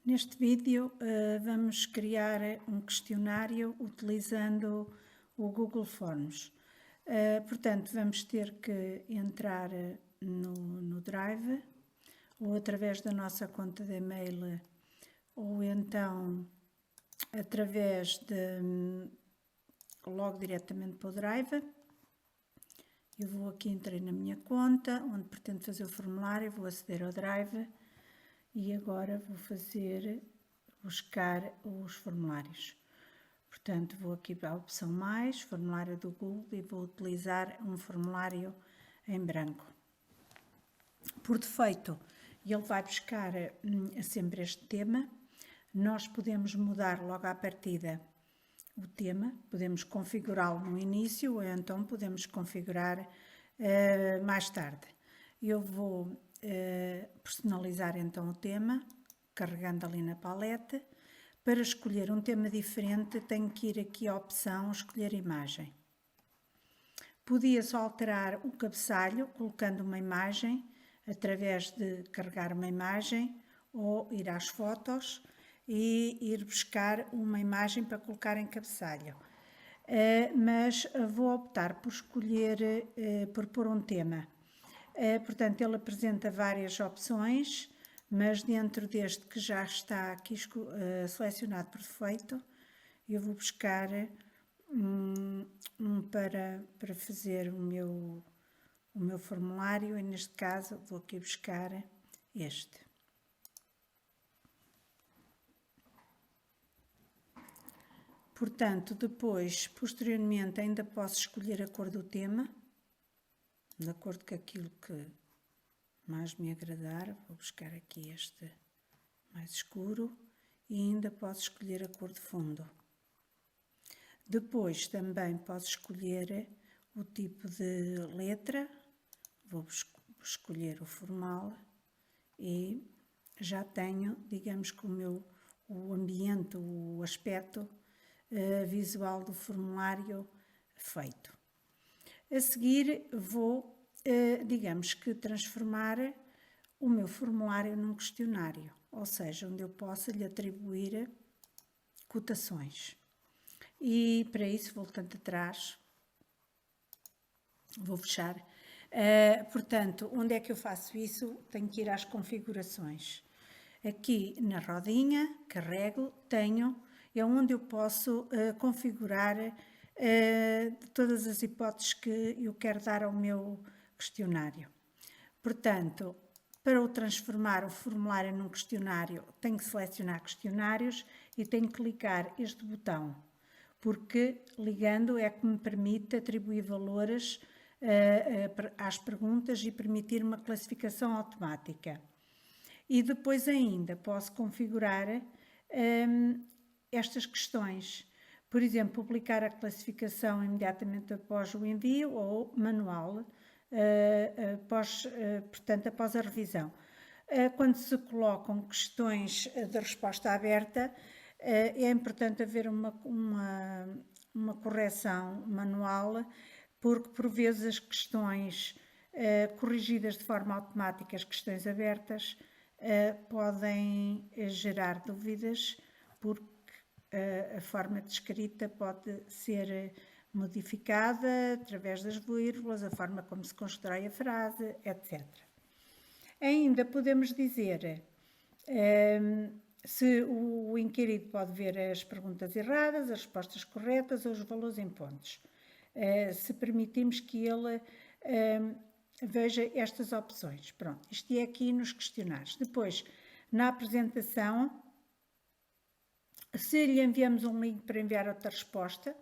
Neste vídeo vamos criar um questionário utilizando o Google Forms. Portanto, vamos ter que entrar no Drive, ou através da nossa conta de e-mail, ou então através de logo diretamente para o Drive. Eu vou aqui, entrei na minha conta, onde pretendo fazer o formulário, vou aceder ao Drive e agora vou buscar os formulários. Portanto, vou aqui para a opção mais, formulário do Google, e vou utilizar um formulário em branco. Por defeito, ele vai buscar sempre este tema. Nós podemos mudar logo à partida o tema, podemos configurá-lo no início ou então podemos configurar mais tarde. Eu vou personalizar então o tema, carregando ali na paleta. Para escolher um tema diferente, tenho que ir aqui à opção escolher imagem. Podia só alterar o cabeçalho, colocando uma imagem, através de carregar uma imagem, ou ir às fotos e ir buscar uma imagem para colocar em cabeçalho. Mas vou optar por escolher, por pôr um tema. Portanto, ele apresenta várias opções, mas dentro deste que já está aqui selecionado por defeito, eu vou buscar para fazer o meu formulário, e neste caso vou aqui buscar este. Portanto, depois, posteriormente, ainda posso escolher a cor do tema, de acordo com aquilo que mais me agradar. Vou buscar aqui este mais escuro e ainda posso escolher a cor de fundo. Depois também posso escolher o tipo de letra, vou escolher o formal e já tenho, digamos que o ambiente, o aspecto visual do formulário feito. A seguir vou, digamos que, transformar o meu formulário num questionário, ou seja, onde eu possa lhe atribuir cotações. E para isso, voltando atrás, vou fechar. Portanto, onde é que eu faço isso? Tenho que ir às configurações. Aqui na rodinha, carrego, é onde eu posso configurar todas as hipóteses que eu quero dar ao meu questionário. Portanto, para o transformar o formulário num questionário, tenho que selecionar questionários e tenho que clicar este botão, porque ligando é que me permite atribuir valores às perguntas e permitir uma classificação automática. E depois ainda posso configurar estas questões. Por exemplo, publicar a classificação imediatamente após o envio ou manual, portanto, após a revisão. Quando se colocam questões de resposta aberta, é importante haver uma correção manual, porque por vezes as questões corrigidas de forma automática, as questões abertas, podem gerar dúvidas, porque a forma de escrita pode ser modificada através das vírgulas, a forma como se constrói a frase, etc. Ainda podemos dizer se o inquirido pode ver as perguntas erradas, as respostas corretas ou os valores em pontos. Se permitimos que ele veja estas opções. Pronto, isto é aqui nos questionários. Depois, na apresentação, se lhe enviamos um link para enviar outra resposta,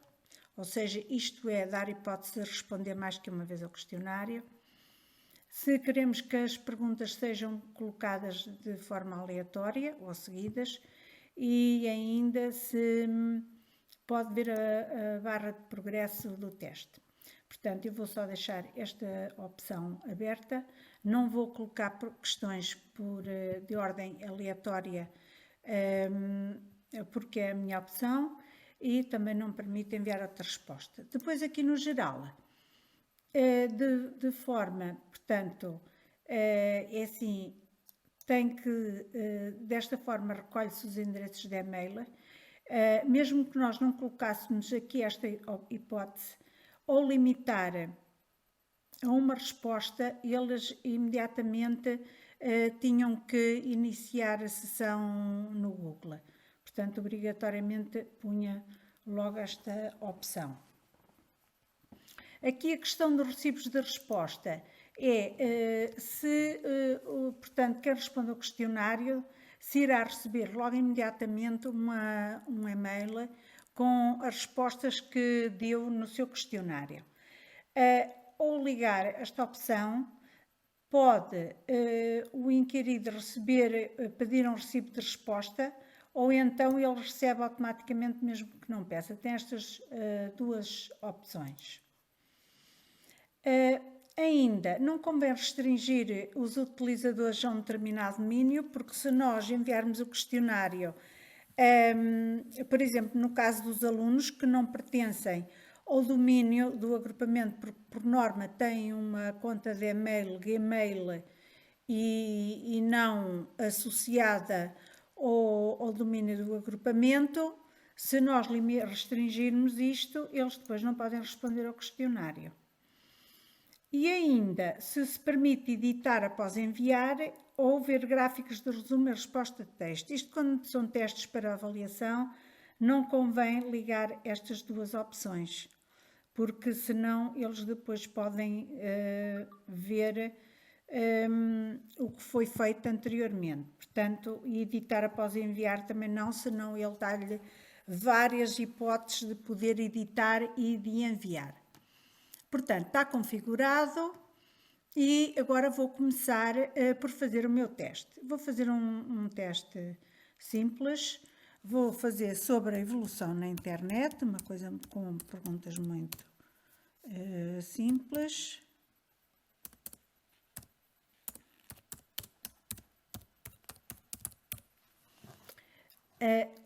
ou seja, isto é, dar hipótese de responder mais que uma vez ao questionário. Se queremos que as perguntas sejam colocadas de forma aleatória ou seguidas, e ainda se pode ver a barra de progresso do teste. Portanto, eu vou só deixar esta opção aberta, não vou colocar questões de ordem aleatória, porque é a minha opção, e também não permite enviar outra resposta. Depois aqui no geral, de forma, portanto, é assim, tem que, desta forma, recolhe-se os endereços de e-mail. Mesmo que nós não colocássemos aqui esta hipótese, ou limitar a uma resposta, eles imediatamente tinham que iniciar a sessão no Google. Portanto, obrigatoriamente punha logo esta opção. Aqui a questão dos recibos de resposta é portanto, quem responde ao questionário se irá receber logo imediatamente um e-mail com as respostas que deu no seu questionário. Ou ligar esta opção, pode o inquirido pedir um recibo de resposta, ou então ele recebe automaticamente mesmo que não peça. Tem estas duas opções. Ainda não convém restringir os utilizadores a um determinado domínio, porque se nós enviarmos o questionário, por exemplo, no caso dos alunos que não pertencem ao domínio do agrupamento, porque por norma têm uma conta de e-mail, Gmail, e não associada ao domínio do agrupamento, se nós restringirmos isto, eles depois não podem responder ao questionário. E ainda, se permite editar após enviar ou ver gráficos de resumo e resposta de texto. Isto quando são testes para avaliação, não convém ligar estas duas opções, porque senão eles depois podem ver o que foi feito anteriormente. Portanto, editar após enviar também não, senão ele dá-lhe várias hipóteses de poder editar e de enviar. Portanto, está configurado e agora vou começar por fazer o meu teste. Vou fazer um teste simples, vou fazer sobre a evolução na internet, uma coisa com perguntas muito simples.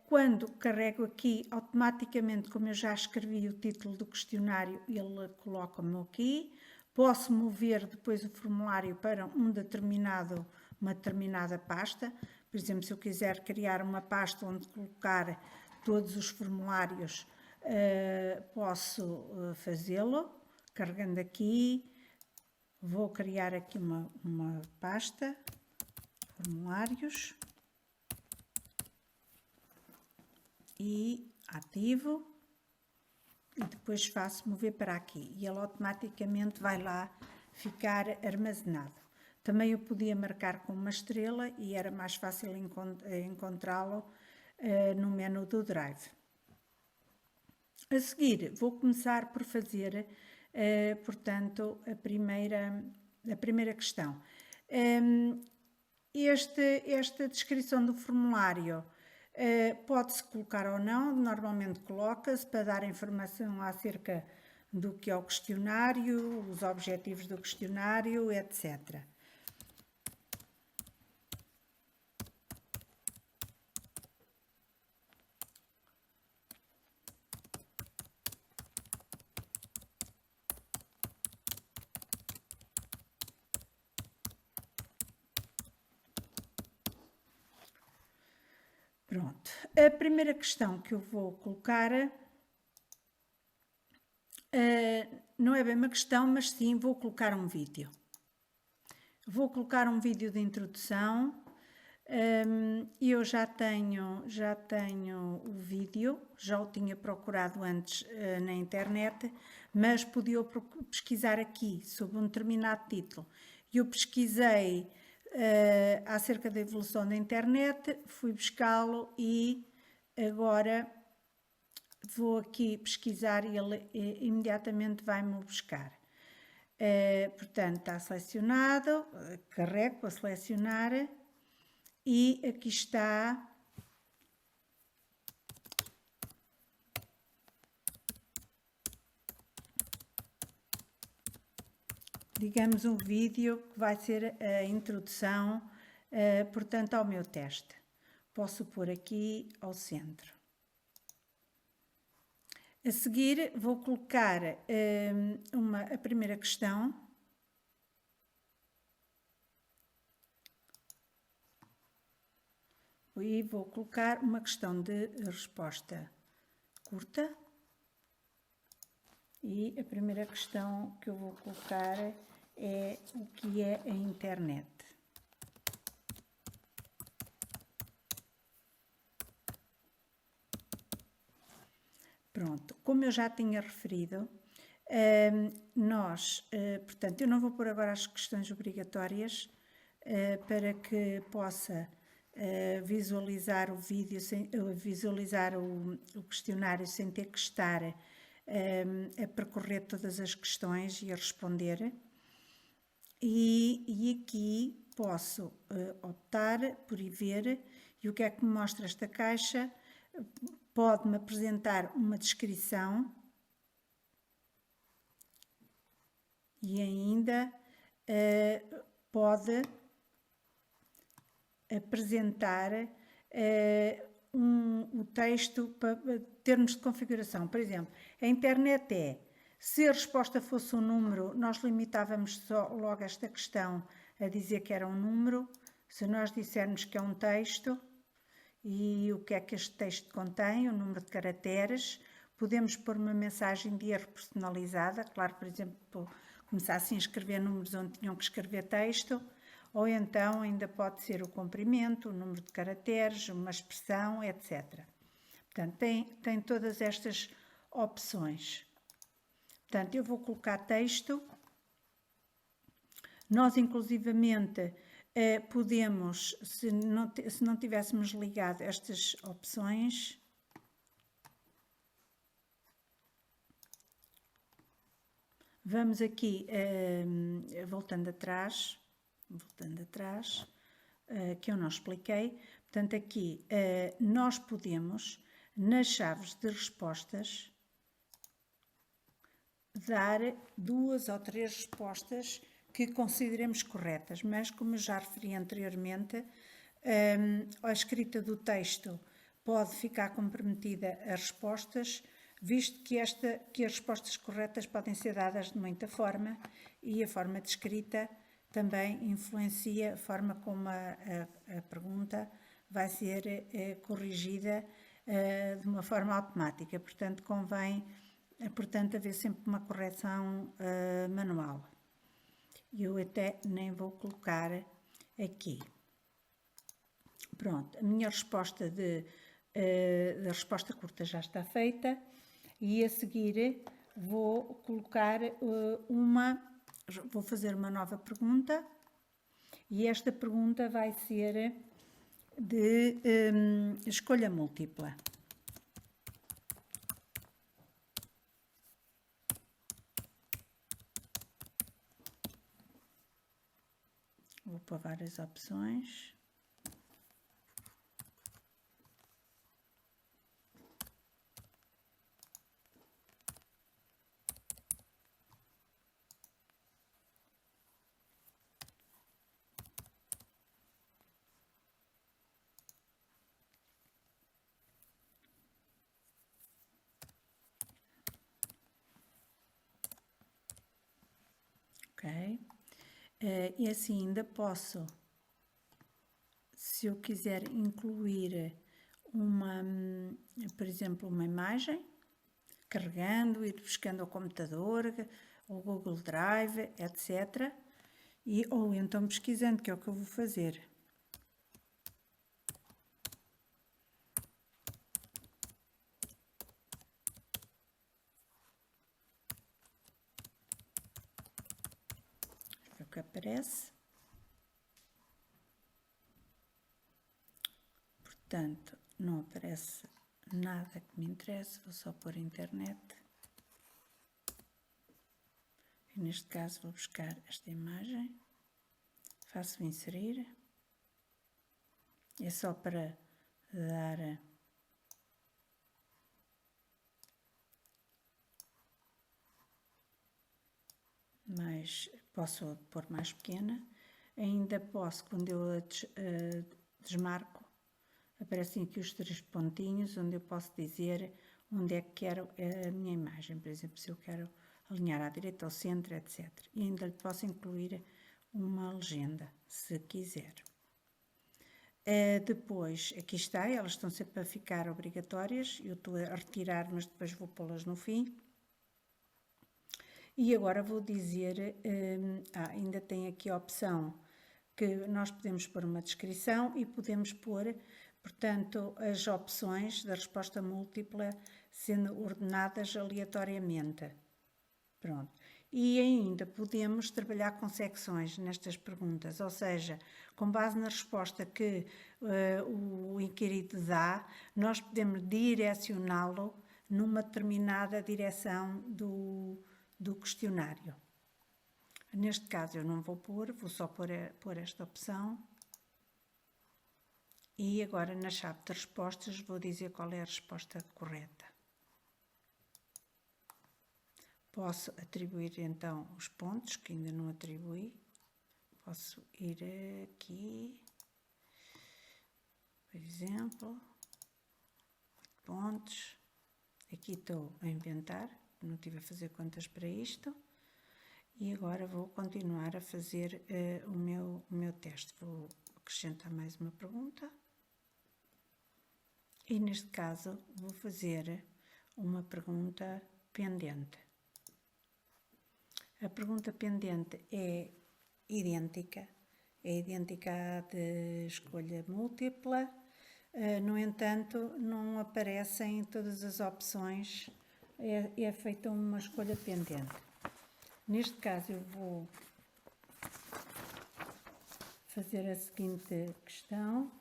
Quando carrego aqui, automaticamente, como eu já escrevi o título do questionário, ele coloca-me aqui. Posso mover depois o formulário para uma determinada pasta. Por exemplo, se eu quiser criar uma pasta onde colocar todos os formulários, posso fazê-lo. Carregando aqui, vou criar aqui uma pasta, formulários. E ativo e depois faço mover para aqui e ele automaticamente vai lá ficar armazenado. Também eu podia marcar com uma estrela e era mais fácil encontrá-lo no menu do Drive. A seguir vou começar por fazer, portanto, a primeira questão. Esta descrição do formulário pode-se colocar ou não, normalmente coloca-se para dar informação acerca do que é o questionário, os objetivos do questionário, etc. Pronto, a primeira questão que eu vou colocar não é bem uma questão, mas sim vou colocar um vídeo. Vou colocar um vídeo de introdução. Eu já tenho o vídeo, já o tinha procurado antes na internet, mas podia pesquisar aqui sobre um determinado título. Eu pesquisei acerca da evolução da internet, fui buscá-lo e agora vou aqui pesquisar e ele imediatamente vai-me buscar. Portanto, está selecionado, carrego para selecionar e aqui está digamos um vídeo que vai ser a introdução, portanto, ao meu teste. Posso pôr aqui ao centro. A seguir vou colocar a primeira questão. E vou colocar uma questão de resposta curta. E a primeira questão que eu vou colocar é o que é a internet. Pronto, como eu já tinha referido, portanto, eu não vou pôr agora as questões obrigatórias para que possa visualizar o vídeo, visualizar o questionário sem ter que estar a percorrer todas as questões e a responder. E aqui posso optar por ir ver, e o que é que me mostra esta caixa? Pode-me apresentar uma descrição e ainda pode apresentar o texto para termos de configuração. Por exemplo, a internet é, se a resposta fosse um número, nós limitávamos só logo esta questão a dizer que era um número. Se nós dissermos que é um texto, e o que é que este texto contém, o número de caracteres, podemos pôr uma mensagem de erro personalizada, claro, por exemplo, começassem a escrever números onde tinham que escrever texto, ou então ainda pode ser o comprimento, o número de caracteres, uma expressão, etc. Portanto, tem todas estas opções. Portanto, eu vou colocar texto. Nós, inclusivamente, podemos, se não tivéssemos ligado estas opções, vamos aqui, voltando atrás, que eu não expliquei. Portanto, aqui nós podemos, nas chaves de respostas, dar 2 ou 3 respostas que consideremos corretas, mas como eu já referi anteriormente, a escrita do texto pode ficar comprometida as respostas, visto que as respostas corretas podem ser dadas de muita forma e a forma de escrita também influencia a forma como a pergunta vai ser corrigida de uma forma automática. Portanto, convém haver sempre uma correção manual. Eu até nem vou colocar aqui. Pronto, a minha resposta da resposta curta já está feita e a seguir vou colocar vou fazer uma nova pergunta e esta pergunta vai ser de escolha múltipla. Vou pôr várias opções. Ok? E assim ainda posso, se eu quiser incluir por exemplo, uma imagem, carregando, ir buscando ao computador, ao Google Drive, etc. Ou então pesquisando, que é o que eu vou fazer. É o que aparece. Portanto, não aparece nada que me interesse, vou só pôr internet. E neste caso vou buscar esta imagem, faço inserir. É só para dar mais, posso pôr mais pequena. Ainda posso, quando eu desmarco, aparecem aqui os 3 pontinhos, onde eu posso dizer onde é que quero a minha imagem. Por exemplo, se eu quero alinhar à direita, ao centro, etc. E ainda lhe posso incluir uma legenda, se quiser. Depois, aqui está, elas estão sempre a ficar obrigatórias, eu estou a retirar, mas depois vou pô-las no fim. E agora vou dizer, ainda tem aqui a opção que nós podemos pôr uma descrição e podemos pôr, portanto, as opções da resposta múltipla sendo ordenadas aleatoriamente. Pronto. E ainda podemos trabalhar com secções nestas perguntas, ou seja, com base na resposta que o inquirido dá, nós podemos direcioná-lo numa determinada direção do questionário. Neste caso eu não vou pôr, vou só pôr esta opção. E agora na chave de respostas vou dizer qual é a resposta correta. Posso atribuir então os pontos, que ainda não atribuí. Posso ir aqui, por exemplo, pontos. Aqui estou a inventar, não estive a fazer contas para isto. E agora vou continuar a fazer o meu teste. Vou acrescentar mais uma pergunta. E neste caso vou fazer uma pergunta pendente. A pergunta pendente é idêntica à de escolha múltipla, no entanto, não aparecem todas as opções, é feita uma escolha pendente. Neste caso, eu vou fazer a seguinte questão.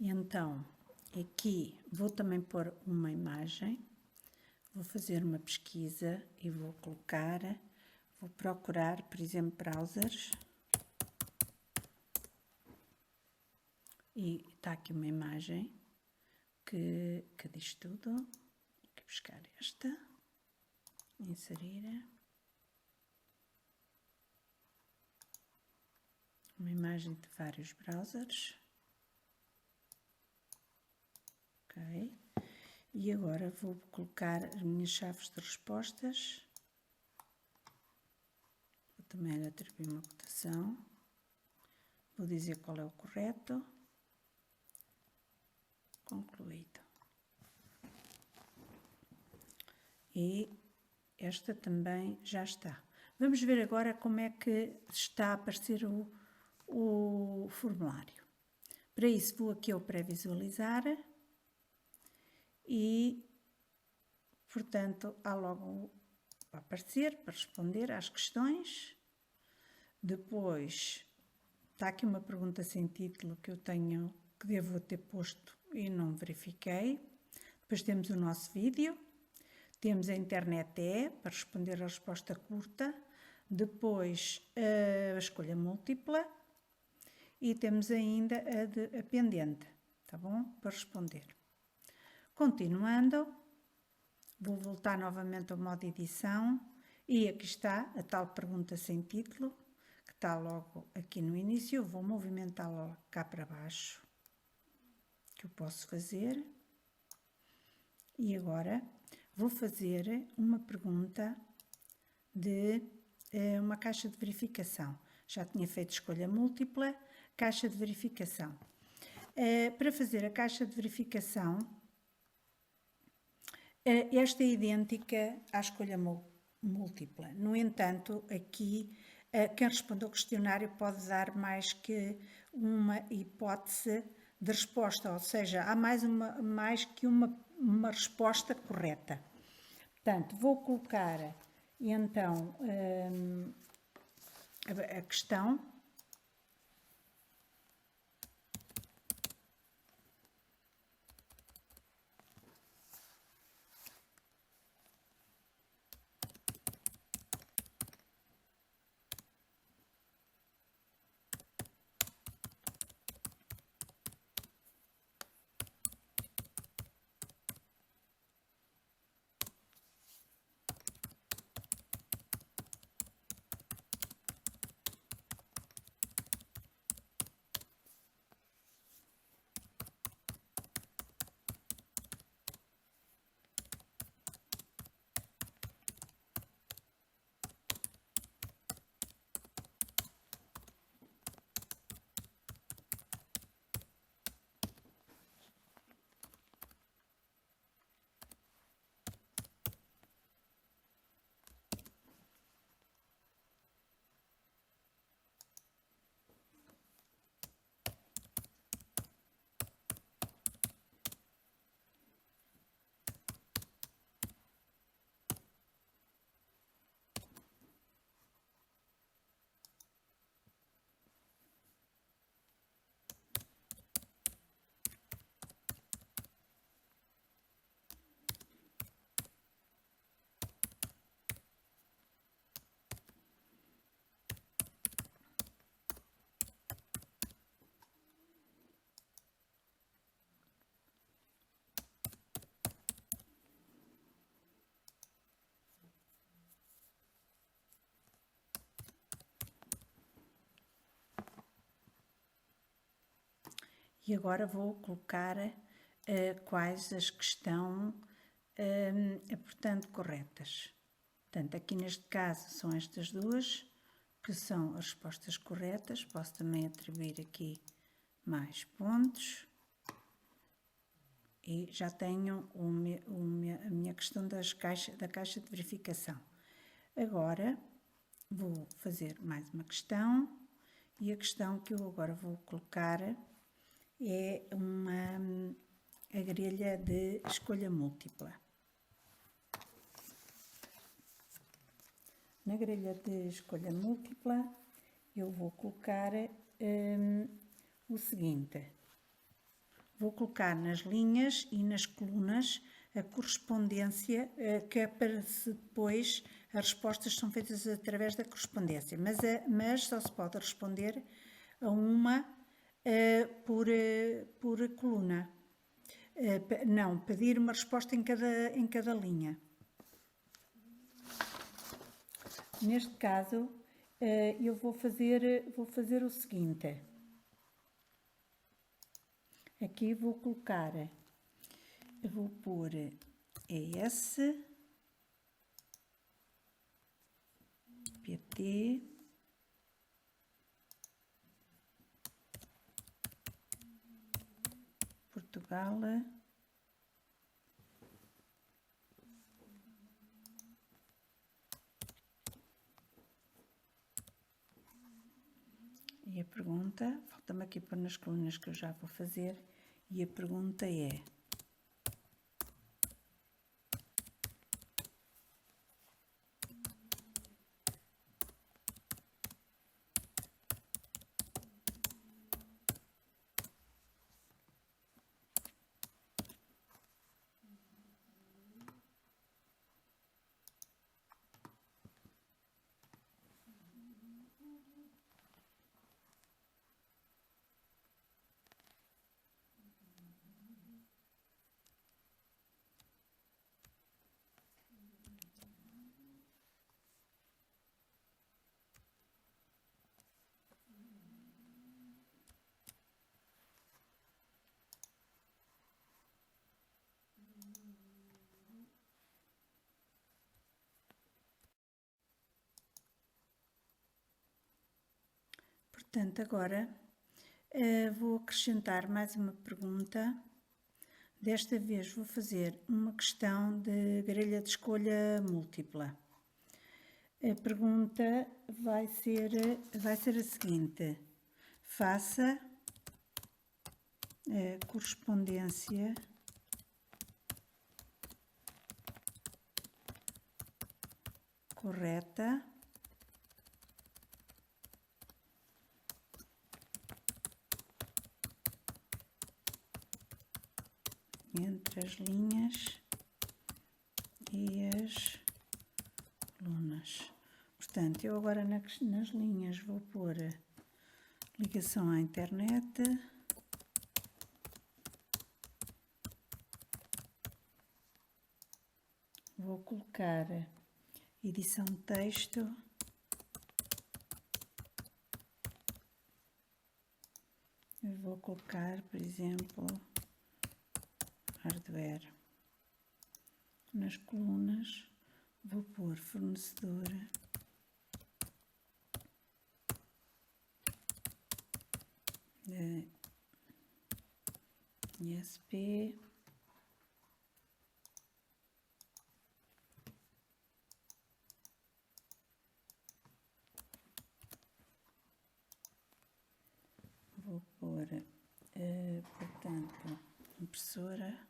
Então, aqui vou também pôr uma imagem, vou fazer uma pesquisa e vou procurar, por exemplo, browsers. E está aqui uma imagem que diz tudo. Vou buscar esta, inserir. Uma imagem de vários browsers. Ok. E agora vou colocar as minhas chaves de respostas. Vou também atribuir uma cotação. Vou dizer qual é o correto. Concluído. E esta também já está. Vamos ver agora como é que está a aparecer o formulário. Para isso vou aqui ao pré-visualizar e, portanto, há logo a aparecer para responder às questões. Depois está aqui uma pergunta sem título que devo ter posto e não verifiquei. Depois temos o nosso vídeo. Temos a internet para responder a resposta curta. Depois a escolha múltipla. E temos ainda a pendente, tá bom? Para responder. Continuando, vou voltar novamente ao modo edição. E aqui está a tal pergunta sem título, que está logo aqui no início. Eu vou movimentá-la cá para baixo. que eu posso fazer. E agora vou fazer uma pergunta de uma caixa de verificação. Já tinha feito escolha múltipla, caixa de verificação. Para fazer a caixa de verificação, esta é idêntica à escolha múltipla. No entanto, aqui, quem responde ao questionário pode dar mais que uma hipótese de resposta, ou seja, há mais que uma resposta correta. Portanto, vou colocar então a questão. E agora vou colocar quais as que estão, portanto, corretas. Portanto, aqui neste caso são estas duas, que são as respostas corretas. Posso também atribuir aqui mais pontos. E já tenho a minha questão da caixa de verificação. Agora, vou fazer mais uma questão. E a questão que eu agora vou colocar é a grelha de escolha múltipla. Na grelha de escolha múltipla, eu vou colocar o seguinte. Vou colocar nas linhas e nas colunas a correspondência, que aparece depois, as respostas são feitas através da correspondência, mas só se pode responder a uma por coluna. Não, pedir uma resposta em cada linha. Neste caso, eu vou fazer o seguinte. Aqui vou colocar, vou pôr ES, PT, Portugal, e a pergunta, falta-me aqui pôr nas colunas que eu já vou fazer, e a pergunta é: Portanto, agora vou acrescentar mais uma pergunta. Desta vez vou fazer uma questão de grelha de escolha múltipla. A pergunta vai ser a seguinte: faça a correspondência correta entre as linhas e as colunas. Portanto, eu agora nas linhas vou pôr ligação à internet, vou colocar edição de texto, eu vou colocar, por exemplo, hardware. Nas colunas vou pôr fornecedor, ISP, vou pôr, portanto, impressora,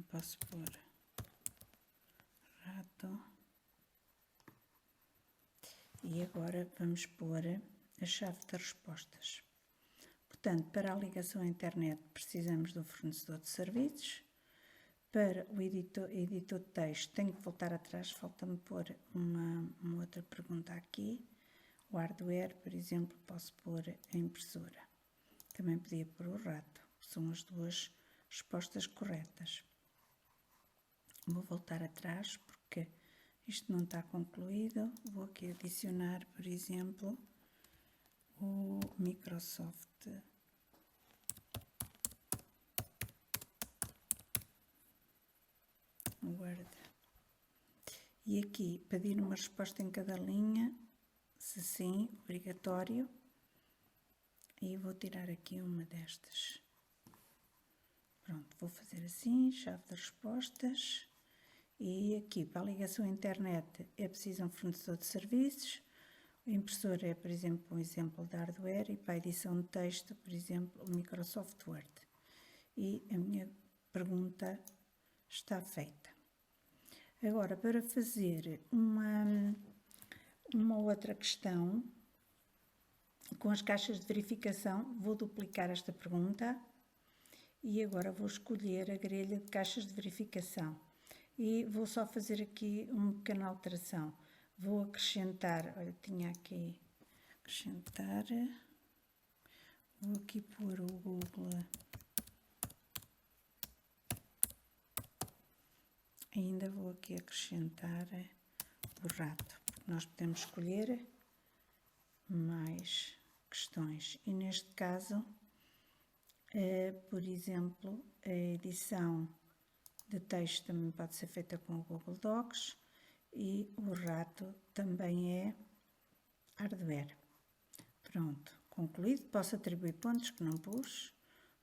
posso pôr rato. E agora vamos pôr a chave das respostas. Portanto, para a ligação à internet precisamos do fornecedor de serviços. Para o editor de texto tenho que voltar atrás, falta-me pôr uma outra pergunta aqui. O hardware, por exemplo, posso pôr a impressora. Também podia pôr o rato, são as duas respostas corretas. Vou voltar atrás porque isto não está concluído. Vou aqui adicionar, por exemplo, o Microsoft Word. E aqui pedir uma resposta em cada linha, se sim, obrigatório. E vou tirar aqui uma destas. Pronto, vou fazer assim, chave de respostas. E aqui, para a ligação à internet, é preciso um fornecedor de serviços. O impressor é, por exemplo, um exemplo de hardware. E para a edição de texto, por exemplo, o Microsoft Word. E a minha pergunta está feita. Agora, para fazer uma outra questão, com as caixas de verificação, vou duplicar esta pergunta. E agora vou escolher a grelha de caixas de verificação. E vou só fazer aqui uma pequena alteração. Vou acrescentar, olha, tinha aqui, acrescentar, vou aqui pôr o Google, ainda vou aqui acrescentar o rato, porque nós podemos escolher mais questões. E neste caso, por exemplo, a edição de texto também pode ser feita com o Google Docs e o rato também é hardware. Pronto, concluído. Posso atribuir pontos que não pus,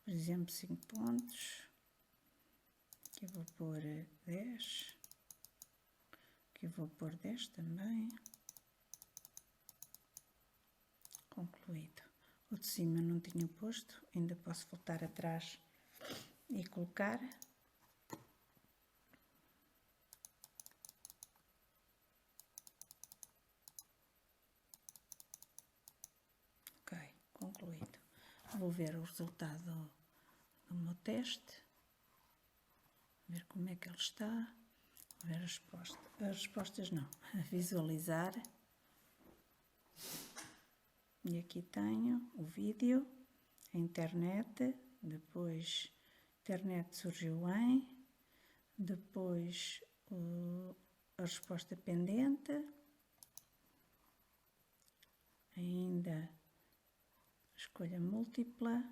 por exemplo, 5 pontos. Aqui vou pôr 10. Aqui vou pôr 10 também. Concluído. O de cima não tinha posto, ainda posso voltar atrás e colocar. Ok, concluído. Vou ver o resultado do meu teste, ver como é que ele está, ver as respostas não, visualizar. E aqui tenho o vídeo, a internet, depois a internet surgiu em, depois a resposta pendente, ainda escolha múltipla,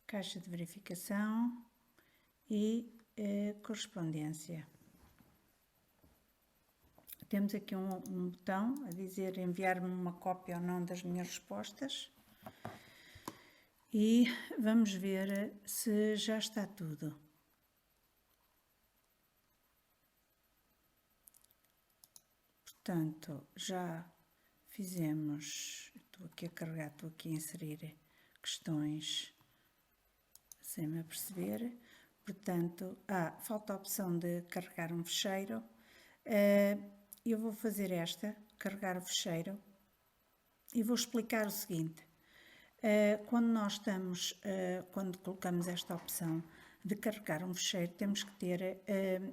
caixa de verificação e correspondência. temos aqui um botão a dizer enviar-me uma cópia ou não das minhas respostas. E vamos ver se já está tudo. Portanto, já fizemos, estou aqui a carregar, estou aqui a inserir questões sem me aperceber. Portanto, falta a opção de carregar um fecheiro. Eu vou fazer carregar o fecheiro, e vou explicar o seguinte. Quando colocamos esta opção de carregar um fecheiro, temos que ter,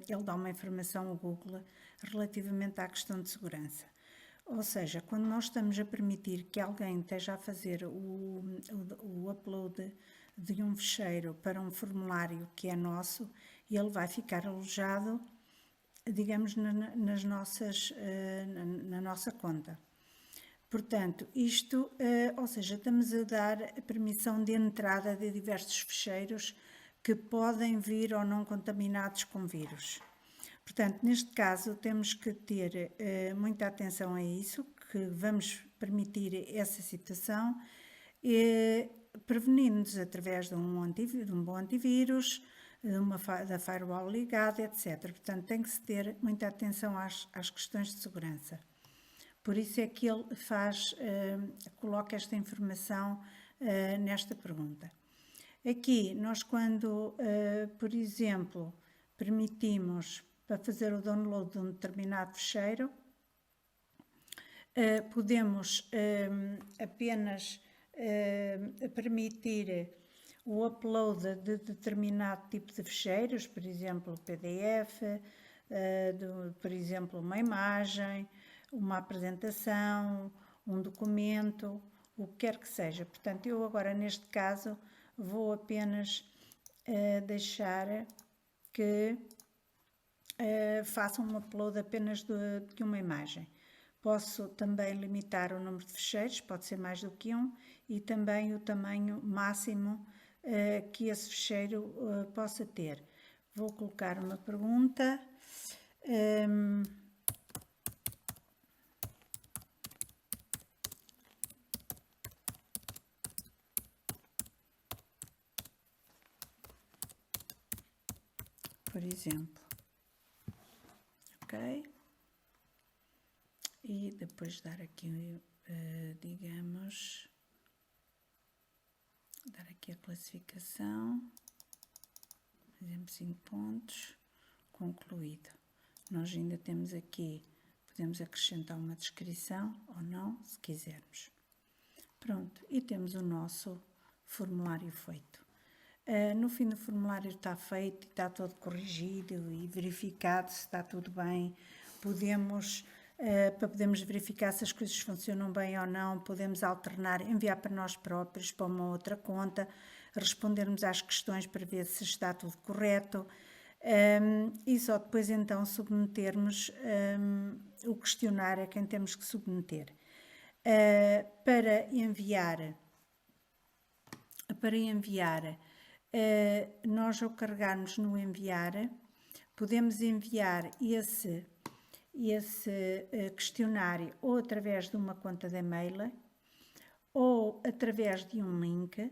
ele dá uma informação ao Google relativamente à questão de segurança. Ou seja, quando nós estamos a permitir que alguém esteja a fazer o upload de um fecheiro para um formulário que é nosso, ele vai ficar alojado, digamos, na nossa conta. Portanto, isto, ou seja, estamos a dar a permissão de entrada de diversos ficheiros que podem vir ou não contaminados com vírus. Portanto, neste caso, temos que ter muita atenção a isso, que vamos permitir essa situação, prevenindo-nos através de um bom antivírus, da firewall ligada, etc. Portanto, tem que se ter muita atenção às questões de segurança. Por isso é que ele coloca esta informação nesta pergunta. Aqui, nós quando, por exemplo, permitimos para fazer o download de um determinado fecheiro, podemos apenas permitir o upload de determinado tipo de fecheiros, por exemplo, PDF, por exemplo, uma imagem, uma apresentação, um documento, o que quer que seja. Portanto, eu agora neste caso vou apenas deixar que façam um upload apenas de uma imagem. Posso também limitar o número de fecheiros, pode ser mais do que um, e também o tamanho máximo que esse fecheiro possa ter. Vou colocar uma pergunta. Por exemplo, ok? E depois dar aqui, digamos, dar aqui a classificação, por exemplo, 5 pontos, concluído. Nós ainda temos aqui, podemos acrescentar uma descrição ou não, se quisermos. Pronto, e temos o nosso formulário feito. No fim do formulário está feito, está todo corrigido e verificado se está tudo bem. Para podermos verificar se as coisas funcionam bem ou não, podemos alternar, enviar para nós próprios, para uma outra conta, respondermos às questões para ver se está tudo correto e só depois então submetermos o questionário a quem temos que submeter. Para enviar, nós ao carregarmos no enviar, podemos enviar esse questionário ou através de uma conta de e-mail ou através de um link,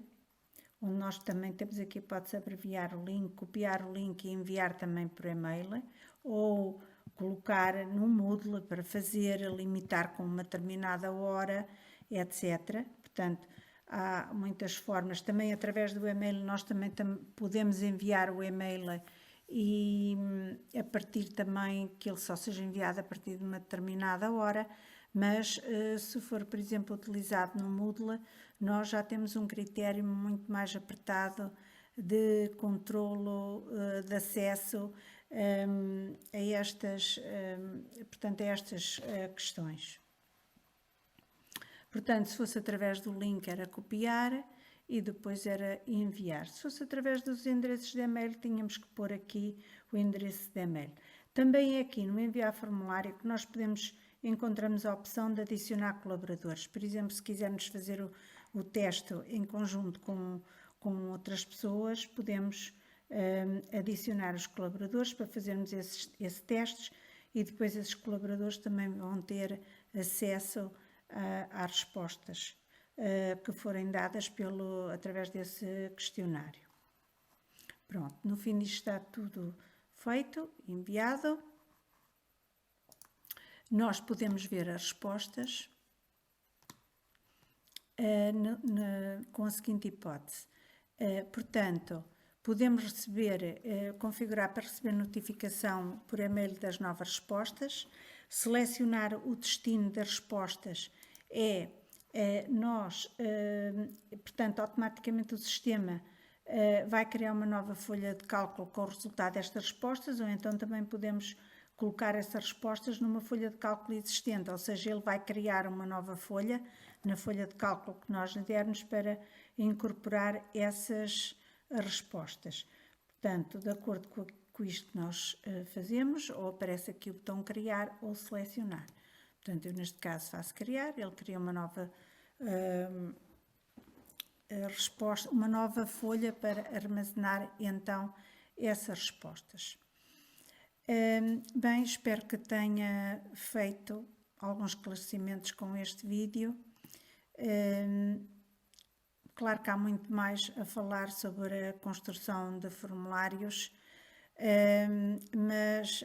onde nós também temos aqui, pode-se abreviar o link, copiar o link e enviar também por e-mail, ou colocar no Moodle para fazer, limitar com uma determinada hora, etc. Portanto, há muitas formas. Também através do e-mail nós também podemos enviar o e-mail e a partir também que ele só seja enviado a partir de uma determinada hora, mas se for, por exemplo, utilizado no Moodle, nós já temos um critério muito mais apertado de controlo de acesso a estas questões. Portanto, se fosse através do link era copiar e depois era enviar. Se fosse através dos endereços de e-mail, tínhamos que pôr aqui o endereço de e-mail. Também é aqui no enviar formulário que nós encontramos a opção de adicionar colaboradores. Por exemplo, se quisermos fazer o teste em conjunto com outras pessoas, podemos adicionar os colaboradores para fazermos esses testes e depois esses colaboradores também vão ter acesso às respostas que forem dadas através desse questionário. Pronto, no fim disto está tudo feito, enviado. Nós podemos ver as respostas com a seguinte hipótese. Portanto, podemos configurar para receber notificação por e-mail das novas respostas. Selecionar o destino das respostas portanto, automaticamente o sistema vai criar uma nova folha de cálculo com o resultado destas respostas, ou então também podemos colocar essas respostas numa folha de cálculo existente, ou seja, ele vai criar uma nova folha na folha de cálculo que nós lhe dermos para incorporar essas respostas. Portanto, de acordo com isto que nós fazemos, ou aparece aqui o botão criar ou selecionar. Portanto, eu neste caso faço criar, ele cria uma nova resposta, uma nova folha para armazenar então essas respostas. Bem, espero que tenha feito alguns esclarecimentos com este vídeo. Claro que há muito mais a falar sobre a construção de formulários, mas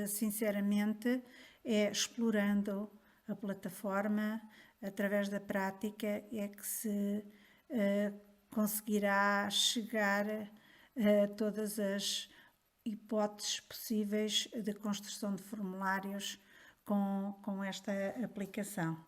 sinceramente é explorando a plataforma, através da prática, é que se conseguirá chegar a todas as hipóteses possíveis de construção de formulários com esta aplicação.